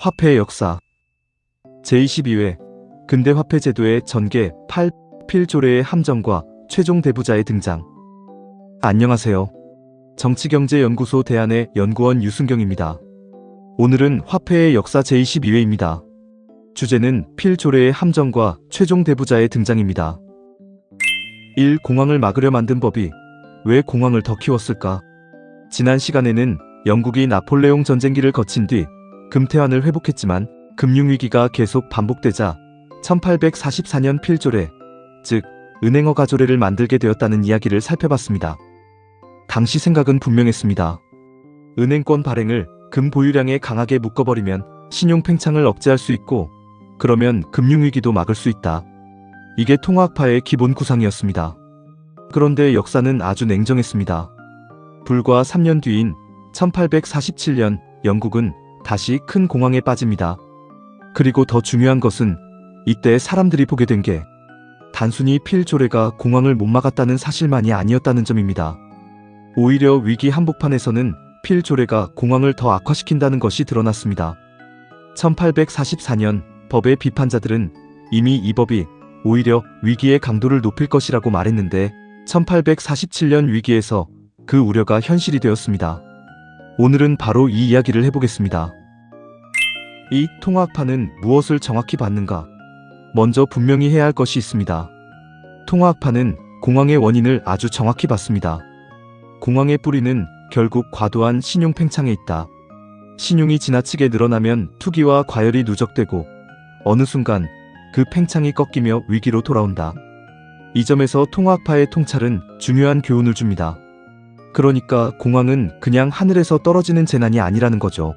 화폐의 역사 제22회 근대화폐 제도의 전개 8. 필조례의 함정과 최종 대부자의 등장. 안녕하세요. 정치경제연구소 대안의 연구원 유승경입니다. 오늘은 화폐의 역사 제22회입니다. 주제는 필조례의 함정과 최종 대부자의 등장입니다. 1. 공황을 막으려 만든 법이 왜 공황을 더 키웠을까? 지난 시간에는 영국이 나폴레옹 전쟁기를 거친 뒤 금태환을 회복했지만 금융위기가 계속 반복되자 1844년 필조례, 즉 은행허 가조례를 만들게 되었다는 이야기를 살펴봤습니다. 당시 생각은 분명했습니다. 은행권 발행을 금 보유량에 강하게 묶어버리면 신용 팽창을 억제할 수 있고 그러면 금융위기도 막을 수 있다. 이게 통화학파의 기본 구상이었습니다. 그런데 역사는 아주 냉정했습니다. 불과 3년 뒤인 1847년 영국은 다시 큰 공황에 빠집니다. 그리고 더 중요한 것은 이때 사람들이 보게 된 게 단순히 필조례가 공황을 못 막았다는 사실만이 아니었다는 점입니다. 오히려 위기 한복판에서는 필조례가 공황을 더 악화시킨다는 것이 드러났습니다. 1844년 법의 비판자들은 이미 이 법이 오히려 위기의 강도를 높일 것이라고 말했는데 1847년 위기에서 그 우려가 현실이 되었습니다. 오늘은 바로 이 이야기를 해보겠습니다. 이 통화학파는 무엇을 정확히 받는가? 먼저 분명히 해야 할 것이 있습니다. 통화학파는 공황의 원인을 아주 정확히 받습니다. 공황의 뿌리는 결국 과도한 신용 팽창에 있다. 신용이 지나치게 늘어나면 투기와 과열이 누적되고 어느 순간 그 팽창이 꺾이며 위기로 돌아온다. 이 점에서 통화학파의 통찰은 중요한 교훈을 줍니다. 그러니까 공황은 그냥 하늘에서 떨어지는 재난이 아니라는 거죠.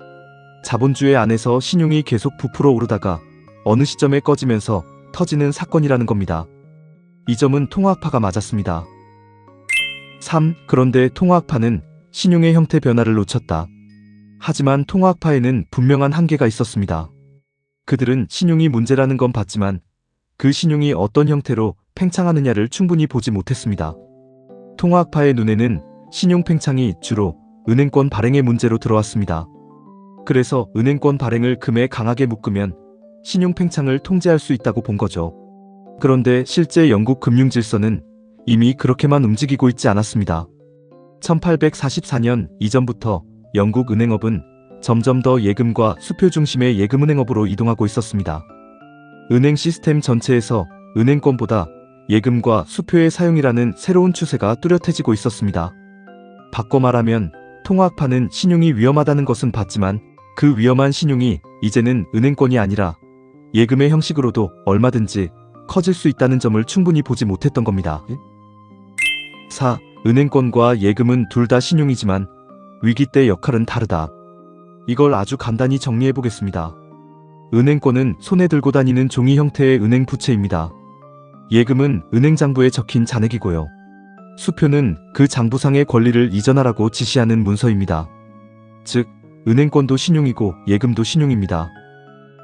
자본주의 안에서 신용이 계속 부풀어 오르다가 어느 시점에 꺼지면서 터지는 사건이라는 겁니다. 이 점은 통화학파가 맞았습니다. 3. 그런데 통화학파는 신용의 형태 변화를 놓쳤다. 하지만 통화학파에는 분명한 한계가 있었습니다. 그들은 신용이 문제라는 건 봤지만 그 신용이 어떤 형태로 팽창하느냐를 충분히 보지 못했습니다. 통화학파의 눈에는 신용 팽창이 주로 은행권 발행의 문제로 들어왔습니다. 그래서 은행권 발행을 금에 강하게 묶으면 신용 팽창을 통제할 수 있다고 본 거죠. 그런데 실제 영국 금융 질서는 이미 그렇게만 움직이고 있지 않았습니다. 1844년 이전부터 영국 은행업은 점점 더 예금과 수표 중심의 예금은행업으로 이동하고 있었습니다. 은행 시스템 전체에서 은행권보다 예금과 수표의 사용이라는 새로운 추세가 뚜렷해지고 있었습니다. 바꿔 말하면 통화학파는 신용이 위험하다는 것은 봤지만 그 위험한 신용이 이제는 은행권이 아니라 예금의 형식으로도 얼마든지 커질 수 있다는 점을 충분히 보지 못했던 겁니다. 4. 은행권과 예금은 둘 다 신용이지만 위기 때 역할은 다르다. 이걸 아주 간단히 정리해 보겠습니다. 은행권은 손에 들고 다니는 종이 형태의 은행 부채입니다. 예금은 은행 장부에 적힌 잔액이고요. 수표는 그 장부상의 권리를 이전하라고 지시하는 문서입니다. 즉, 은행권도 신용이고 예금도 신용입니다.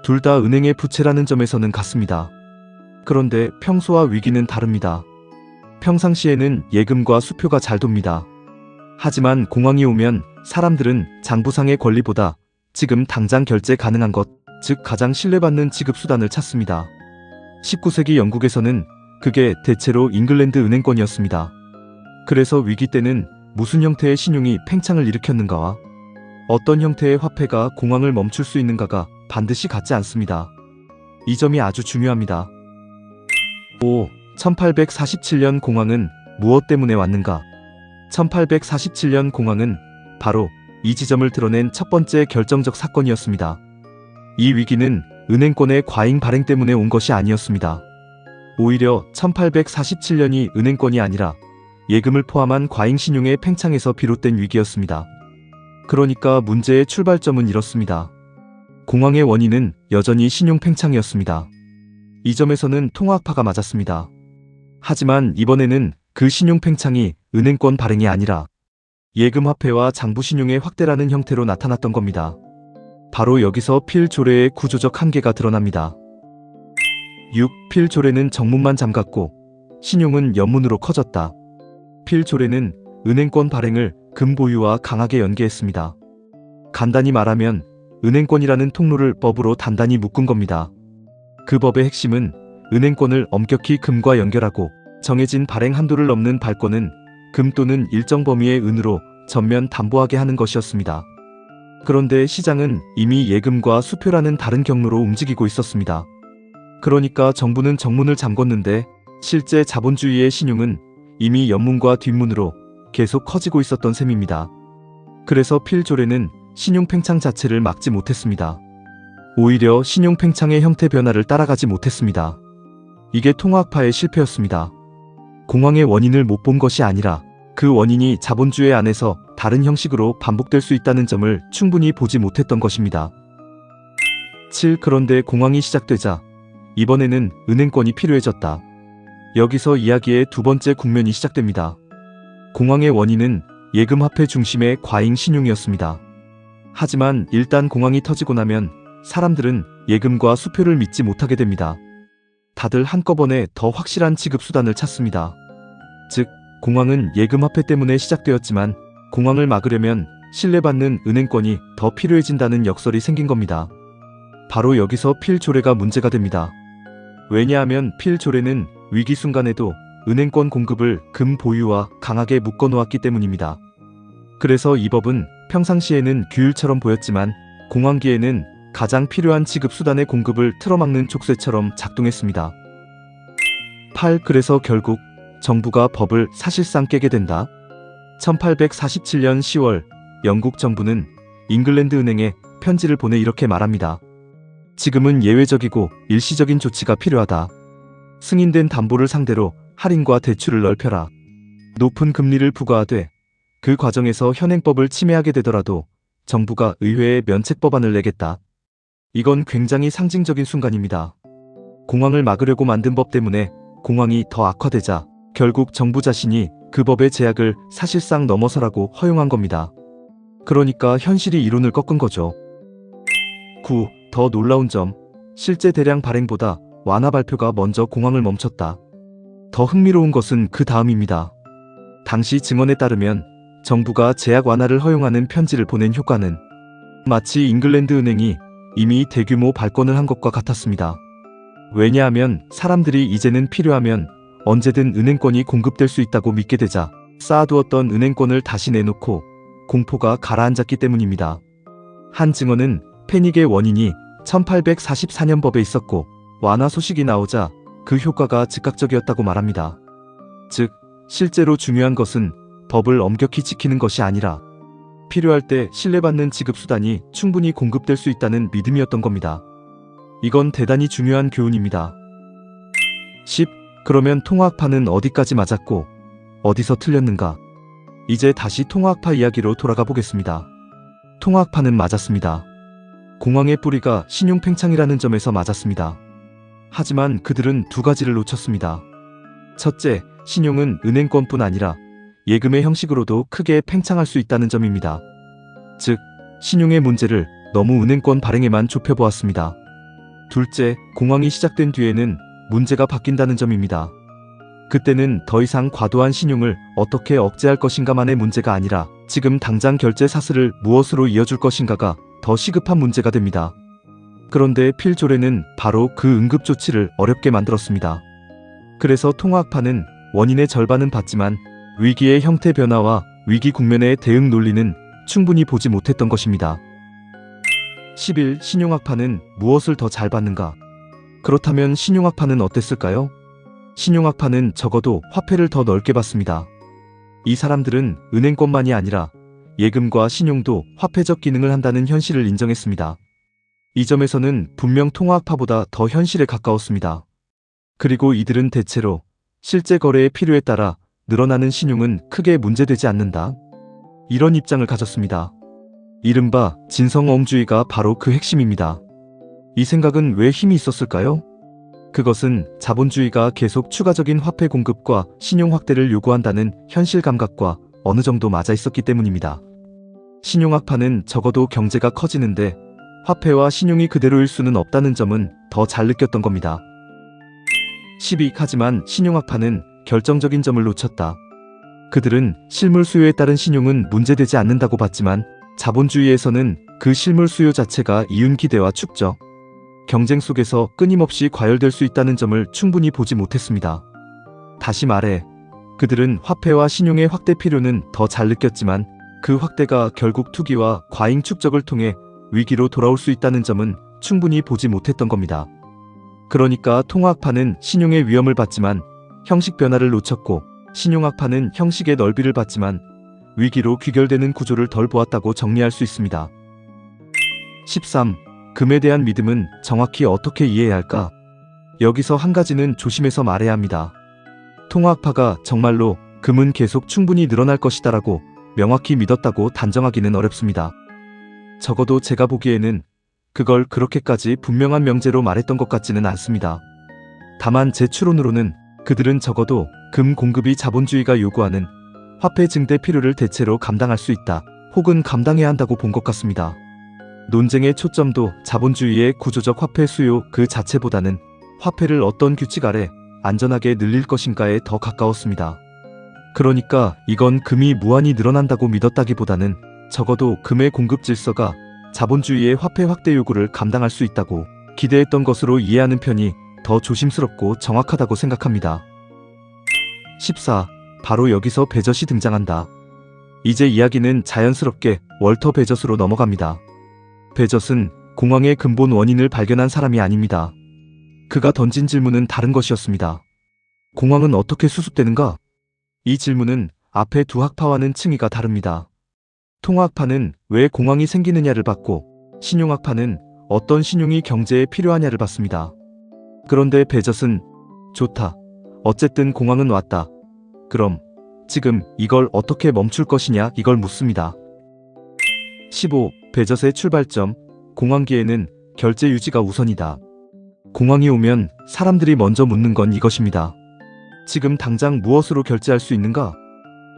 둘 다 은행의 부채라는 점에서는 같습니다. 그런데 평소와 위기는 다릅니다. 평상시에는 예금과 수표가 잘 돕니다. 하지만 공황이 오면 사람들은 장부상의 권리보다 지금 당장 결제 가능한 것, 즉 가장 신뢰받는 지급수단을 찾습니다. 19세기 영국에서는 그게 대체로 잉글랜드 은행권이었습니다. 그래서 위기 때는 무슨 형태의 신용이 팽창을 일으켰는가와 어떤 형태의 화폐가 공황을 멈출 수 있는가가 반드시 같지 않습니다. 이 점이 아주 중요합니다. 5. 1847년 공황은 무엇 때문에 왔는가? 1847년 공황은 바로 이 지점을 드러낸 첫 번째 결정적 사건이었습니다. 이 위기는 은행권의 과잉 발행 때문에 온 것이 아니었습니다. 오히려 1847년이 은행권이 아니라 예금을 포함한 과잉 신용의 팽창에서 비롯된 위기였습니다. 그러니까 문제의 출발점은 이렇습니다. 공황의 원인은 여전히 신용 팽창이었습니다. 이 점에서는 통화학파가 맞았습니다. 하지만 이번에는 그 신용 팽창이 은행권 발행이 아니라 예금 화폐와 장부 신용의 확대라는 형태로 나타났던 겁니다. 바로 여기서 필조례의 구조적 한계가 드러납니다. 6. 필조례는 정문만 잠갔고 신용은 연문으로 커졌다. 필조례는 은행권 발행을 금 보유와 강하게 연계했습니다. 간단히 말하면 은행권이라는 통로를 법으로 단단히 묶은 겁니다. 그 법의 핵심은 은행권을 엄격히 금과 연결하고 정해진 발행 한도를 넘는 발권은 금 또는 일정 범위의 은으로 전면 담보하게 하는 것이었습니다. 그런데 시장은 이미 예금과 수표라는 다른 경로로 움직이고 있었습니다. 그러니까 정부는 정문을 잠궜는데 실제 자본주의의 신용은 이미 옆문과 뒷문으로 계속 커지고 있었던 셈입니다. 그래서 필조례는 신용 팽창 자체를 막지 못했습니다. 오히려 신용 팽창의 형태 변화를 따라가지 못했습니다. 이게 통화학파의 실패였습니다. 공황의 원인을 못 본 것이 아니라 그 원인이 자본주의 안에서 다른 형식으로 반복될 수 있다는 점을 충분히 보지 못했던 것입니다. 7. 그런데 공황이 시작되자 이번에는 은행권이 필요해졌다. 여기서 이야기의 두 번째 국면이 시작됩니다. 공황의 원인은 예금화폐 중심의 과잉 신용이었습니다. 하지만 일단 공황이 터지고 나면 사람들은 예금과 수표를 믿지 못하게 됩니다. 다들 한꺼번에 더 확실한 지급수단을 찾습니다. 즉, 공황은 예금화폐 때문에 시작되었지만 공황을 막으려면 신뢰받는 은행권이 더 필요해진다는 역설이 생긴 겁니다. 바로 여기서 필조례가 문제가 됩니다. 왜냐하면 필조례는 위기 순간에도 은행권 공급을 금 보유와 강하게 묶어놓았기 때문입니다. 그래서 이 법은 평상시에는 규율처럼 보였지만 공황기에는 가장 필요한 지급수단의 공급을 틀어막는 촉새처럼 작동했습니다. 8. 그래서 결국 정부가 법을 사실상 깨게 된다. 1847년 10월 영국 정부는 잉글랜드 은행에 편지를 보내 이렇게 말합니다. 지금은 예외적이고 일시적인 조치가 필요하다. 승인된 담보를 상대로 할인과 대출을 넓혀라. 높은 금리를 부과하되 그 과정에서 현행법을 침해하게 되더라도 정부가 의회에 면책 법안을 내겠다. 이건 굉장히 상징적인 순간입니다. 공황을 막으려고 만든 법 때문에 공황이 더 악화되자 결국 정부 자신이 그 법의 제약을 사실상 넘어서라고 허용한 겁니다. 그러니까 현실이 이론을 꺾은 거죠. 9. 더 놀라운 점, 실제 대량 발행보다 완화 발표가 먼저 공황을 멈췄다. 더 흥미로운 것은 그 다음입니다. 당시 증언에 따르면 정부가 제약 완화를 허용하는 편지를 보낸 효과는 마치 잉글랜드 은행이 이미 대규모 발권을 한 것과 같았습니다. 왜냐하면 사람들이 이제는 필요하면 언제든 은행권이 공급될 수 있다고 믿게 되자 쌓아두었던 은행권을 다시 내놓고 공포가 가라앉았기 때문입니다. 한 증언은 패닉의 원인이 1844년 법에 있었고 완화 소식이 나오자 그 효과가 즉각적이었다고 말합니다. 즉, 실제로 중요한 것은 법을 엄격히 지키는 것이 아니라 필요할 때 신뢰받는 지급수단이 충분히 공급될 수 있다는 믿음이었던 겁니다. 이건 대단히 중요한 교훈입니다. 10. 그러면 통화학파는 어디까지 맞았고 어디서 틀렸는가? 이제 다시 통화학파 이야기로 돌아가 보겠습니다. 통화학파는 맞았습니다. 공황의 뿌리가 신용 팽창이라는 점에서 맞았습니다. 하지만 그들은 두 가지를 놓쳤습니다. 첫째, 신용은 은행권뿐 아니라 예금의 형식으로도 크게 팽창할 수 있다는 점입니다. 즉, 신용의 문제를 너무 은행권 발행에만 좁혀보았습니다. 둘째, 공황이 시작된 뒤에는 문제가 바뀐다는 점입니다. 그때는 더 이상 과도한 신용을 어떻게 억제할 것인가만의 문제가 아니라 지금 당장 결제 사슬을 무엇으로 이어줄 것인가가 더 시급한 문제가 됩니다. 그런데 필조례는 바로 그 응급조치를 어렵게 만들었습니다. 그래서 통화학파는 원인의 절반은 봤지만 위기의 형태 변화와 위기 국면의 대응 논리는 충분히 보지 못했던 것입니다. 11. 신용학파는 무엇을 더 잘 받는가? 그렇다면 신용학파는 어땠을까요? 신용학파는 적어도 화폐를 더 넓게 받습니다. 이 사람들은 은행권만이 아니라 예금과 신용도 화폐적 기능을 한다는 현실을 인정했습니다. 이 점에서는 분명 통화학파보다 더 현실에 가까웠습니다. 그리고 이들은 대체로 실제 거래의 필요에 따라 늘어나는 신용은 크게 문제되지 않는다. 이런 입장을 가졌습니다. 이른바 진성어음주의가 바로 그 핵심입니다. 이 생각은 왜 힘이 있었을까요? 그것은 자본주의가 계속 추가적인 화폐 공급과 신용 확대를 요구한다는 현실 감각과 어느 정도 맞아 있었기 때문입니다. 신용학파는 적어도 경제가 커지는데 화폐와 신용이 그대로일 수는 없다는 점은 더 잘 느꼈던 겁니다. 12. 하지만 신용학파는 결정적인 점을 놓쳤다. 그들은 실물 수요에 따른 신용은 문제되지 않는다고 봤지만 자본주의에서는 그 실물 수요 자체가 이윤 기대와 축적, 경쟁 속에서 끊임없이 과열될 수 있다는 점을 충분히 보지 못했습니다. 다시 말해 그들은 화폐와 신용의 확대 필요는 더 잘 느꼈지만 그 확대가 결국 투기와 과잉 축적을 통해 위기로 돌아올 수 있다는 점은 충분히 보지 못했던 겁니다. 그러니까 통화학파는 신용의 위험을 봤지만 형식 변화를 놓쳤고, 신용학파는 형식의 넓이를 봤지만 위기로 귀결되는 구조를 덜 보았다고 정리할 수 있습니다. 13. 금에 대한 믿음은 정확히 어떻게 이해해야 할까? 여기서 한 가지는 조심해서 말해야 합니다. 통화학파가 정말로 금은 계속 충분히 늘어날 것이다라고 명확히 믿었다고 단정하기는 어렵습니다. 적어도 제가 보기에는 그걸 그렇게까지 분명한 명제로 말했던 것 같지는 않습니다. 다만 제 추론으로는 그들은 적어도 금 공급이 자본주의가 요구하는 화폐 증대 필요를 대체로 감당할 수 있다, 혹은 감당해야 한다고 본 것 같습니다. 논쟁의 초점도 자본주의의 구조적 화폐 수요 그 자체보다는 화폐를 어떤 규칙 아래 안전하게 늘릴 것인가에 더 가까웠습니다. 그러니까 이건 금이 무한히 늘어난다고 믿었다기보다는 적어도 금의 공급 질서가 자본주의의 화폐 확대 요구를 감당할 수 있다고 기대했던 것으로 이해하는 편이 더 조심스럽고 정확하다고 생각합니다. 14. 바로 여기서 베젓이 등장한다. 이제 이야기는 자연스럽게 월터 베젓으로 넘어갑니다. 베젓은 공황의 근본 원인을 발견한 사람이 아닙니다. 그가 던진 질문은 다른 것이었습니다. 공황은 어떻게 수습되는가? 이 질문은 앞의 두 학파와는 층위가 다릅니다. 통화학파는 왜 공황이 생기느냐를 받고, 신용학파는 어떤 신용이 경제에 필요하냐를 받습니다. 그런데 베젓은 좋다, 어쨌든 공황은 왔다, 그럼 지금 이걸 어떻게 멈출 것이냐, 이걸 묻습니다. 15. 베젓의 출발점. 공황기에는 결제 유지가 우선이다. 공황이 오면 사람들이 먼저 묻는 건 이것입니다. 지금 당장 무엇으로 결제할 수 있는가?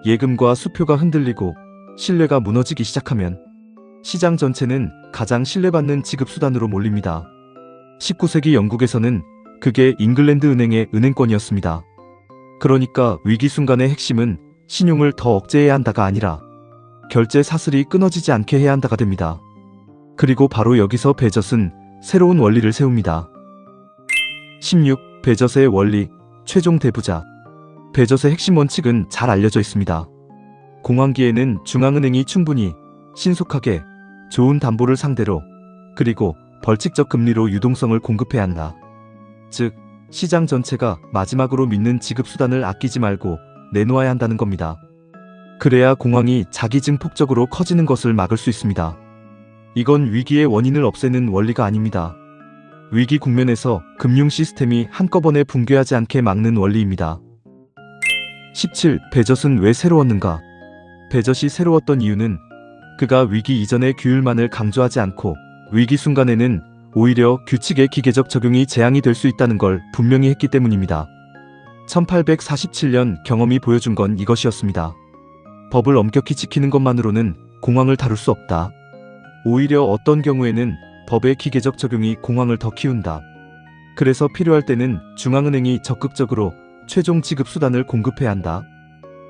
예금과 수표가 흔들리고 신뢰가 무너지기 시작하면 시장 전체는 가장 신뢰받는 지급수단으로 몰립니다. 19세기 영국에서는 그게 잉글랜드 은행의 은행권이었습니다. 그러니까 위기 순간의 핵심은 신용을 더 억제해야 한다가 아니라 결제 사슬이 끊어지지 않게 해야 한다가 됩니다. 그리고 바로 여기서 베젓은 새로운 원리를 세웁니다. 16. 베젓의 원리, 최종 대부자. 베젓의 핵심 원칙은 잘 알려져 있습니다. 공황기에는 중앙은행이 충분히, 신속하게, 좋은 담보를 상대로, 그리고 벌칙적 금리로 유동성을 공급해야 한다. 즉, 시장 전체가 마지막으로 믿는 지급수단을 아끼지 말고 내놓아야 한다는 겁니다. 그래야 공황이 자기 증폭적으로 커지는 것을 막을 수 있습니다. 이건 위기의 원인을 없애는 원리가 아닙니다. 위기 국면에서 금융 시스템이 한꺼번에 붕괴하지 않게 막는 원리입니다. 17. 베젓은 왜 새로웠는가? 베젓이 새로웠던 이유는 그가 위기 이전의 규율만을 강조하지 않고 위기 순간에는 오히려 규칙의 기계적 적용이 재앙이 될 수 있다는 걸 분명히 했기 때문입니다. 1847년 경험이 보여준 건 이것이었습니다. 법을 엄격히 지키는 것만으로는 공황을 다룰 수 없다. 오히려 어떤 경우에는 법의 기계적 적용이 공황을 더 키운다. 그래서 필요할 때는 중앙은행이 적극적으로 최종 지급 수단을 공급해야 한다.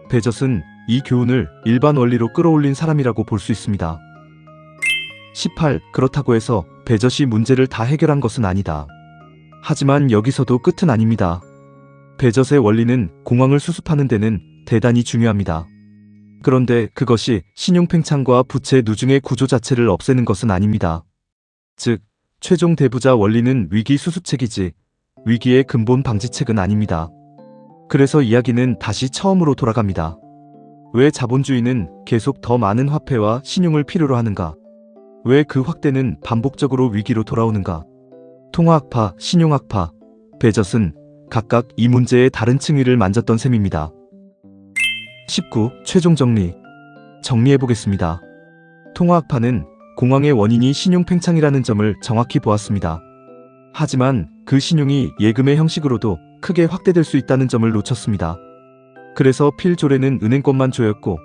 베젓은 이 교훈을 일반 원리로 끌어올린 사람이라고 볼 수 있습니다. 18. 그렇다고 해서 베젓이 문제를 다 해결한 것은 아니다. 하지만 여기서도 끝은 아닙니다. 베젓의 원리는 공황을 수습하는 데는 대단히 중요합니다. 그런데 그것이 신용 팽창과 부채 누중의 구조 자체를 없애는 것은 아닙니다. 즉, 최종 대부자 원리는 위기 수습책이지 위기의 근본 방지책은 아닙니다. 그래서 이야기는 다시 처음으로 돌아갑니다. 왜 자본주의는 계속 더 많은 화폐와 신용을 필요로 하는가? 왜 그 확대는 반복적으로 위기로 돌아오는가? 통화학파, 신용학파, 베젓은 각각 이 문제의 다른 층위를 만졌던 셈입니다. 19. 최종 정리. 정리해보겠습니다. 통화학파는 공황의 원인이 신용 팽창이라는 점을 정확히 보았습니다. 하지만 그 신용이 예금의 형식으로도 크게 확대될 수 있다는 점을 놓쳤습니다. 그래서 필조례는 은행권만 조였고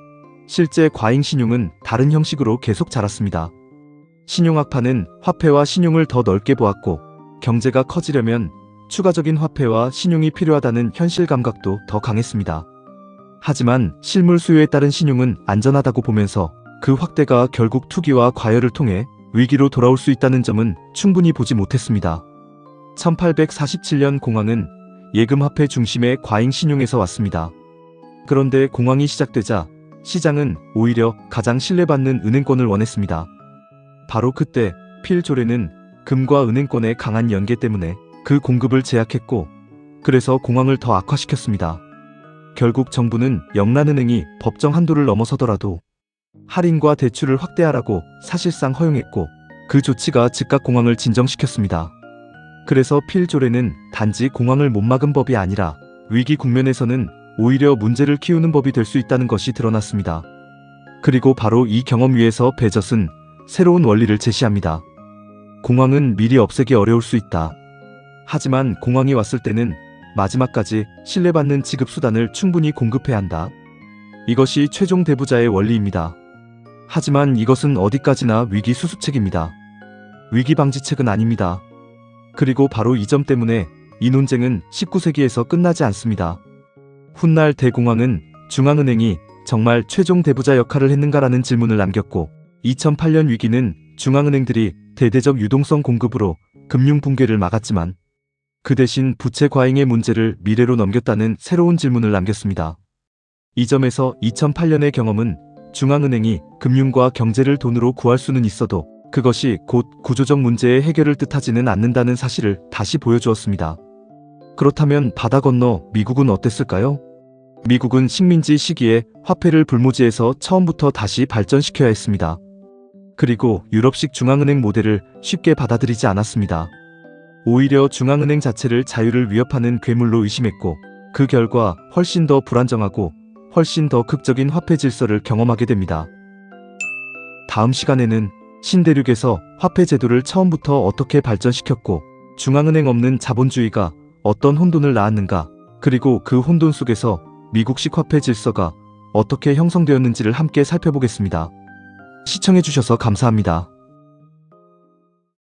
실제 과잉 신용은 다른 형식으로 계속 자랐습니다. 신용학파는 화폐와 신용을 더 넓게 보았고 경제가 커지려면 추가적인 화폐와 신용이 필요하다는 현실 감각도 더 강했습니다. 하지만 실물 수요에 따른 신용은 안전하다고 보면서 그 확대가 결국 투기와 과열을 통해 위기로 돌아올 수 있다는 점은 충분히 보지 못했습니다. 1847년 공황은 예금화폐 중심의 과잉 신용에서 왔습니다. 그런데 공황이 시작되자 시장은 오히려 가장 신뢰받는 은행권을 원했습니다. 바로 그때 필 조례는 금과 은행권의 강한 연계 때문에 그 공급을 제약했고, 그래서 공황을 더 악화시켰습니다. 결국 정부는 영란은행이 법정 한도를 넘어서더라도 할인과 대출을 확대하라고 사실상 허용했고, 그 조치가 즉각 공황을 진정시켰습니다. 그래서 필 조례는 단지 공황을 못 막은 법이 아니라 위기 국면에서는 오히려 문제를 키우는 법이 될 수 있다는 것이 드러났습니다. 그리고 바로 이 경험 위에서 베젓은 새로운 원리를 제시합니다. 공황은 미리 없애기 어려울 수 있다. 하지만 공황이 왔을 때는 마지막까지 신뢰받는 지급수단을 충분히 공급해야 한다. 이것이 최종 대부자의 원리입니다. 하지만 이것은 어디까지나 위기 수습책입니다. 위기 방지책은 아닙니다. 그리고 바로 이 점 때문에 이 논쟁은 19세기에서 끝나지 않습니다. 훗날 대공황은 중앙은행이 정말 최종 대부자 역할을 했는가라는 질문을 남겼고, 2008년 위기는 중앙은행들이 대대적 유동성 공급으로 금융 붕괴를 막았지만 그 대신 부채 과잉의 문제를 미래로 넘겼다는 새로운 질문을 남겼습니다. 이 점에서 2008년의 경험은 중앙은행이 금융과 경제를 돈으로 구할 수는 있어도 그것이 곧 구조적 문제의 해결을 뜻하지는 않는다는 사실을 다시 보여주었습니다. 그렇다면 바다 건너 미국은 어땠을까요? 미국은 식민지 시기에 화폐를 불모지에서 처음부터 다시 발전시켜야 했습니다. 그리고 유럽식 중앙은행 모델을 쉽게 받아들이지 않았습니다. 오히려 중앙은행 자체를 자유를 위협하는 괴물로 의심했고, 그 결과 훨씬 더 불안정하고 훨씬 더 극적인 화폐 질서를 경험하게 됩니다. 다음 시간에는 신대륙에서 화폐 제도를 처음부터 어떻게 발전시켰고, 중앙은행 없는 자본주의가 어떤 혼돈을 낳았는가, 그리고 그 혼돈 속에서 미국식 화폐 질서가 어떻게 형성되었는지를 함께 살펴보겠습니다. 시청해주셔서 감사합니다.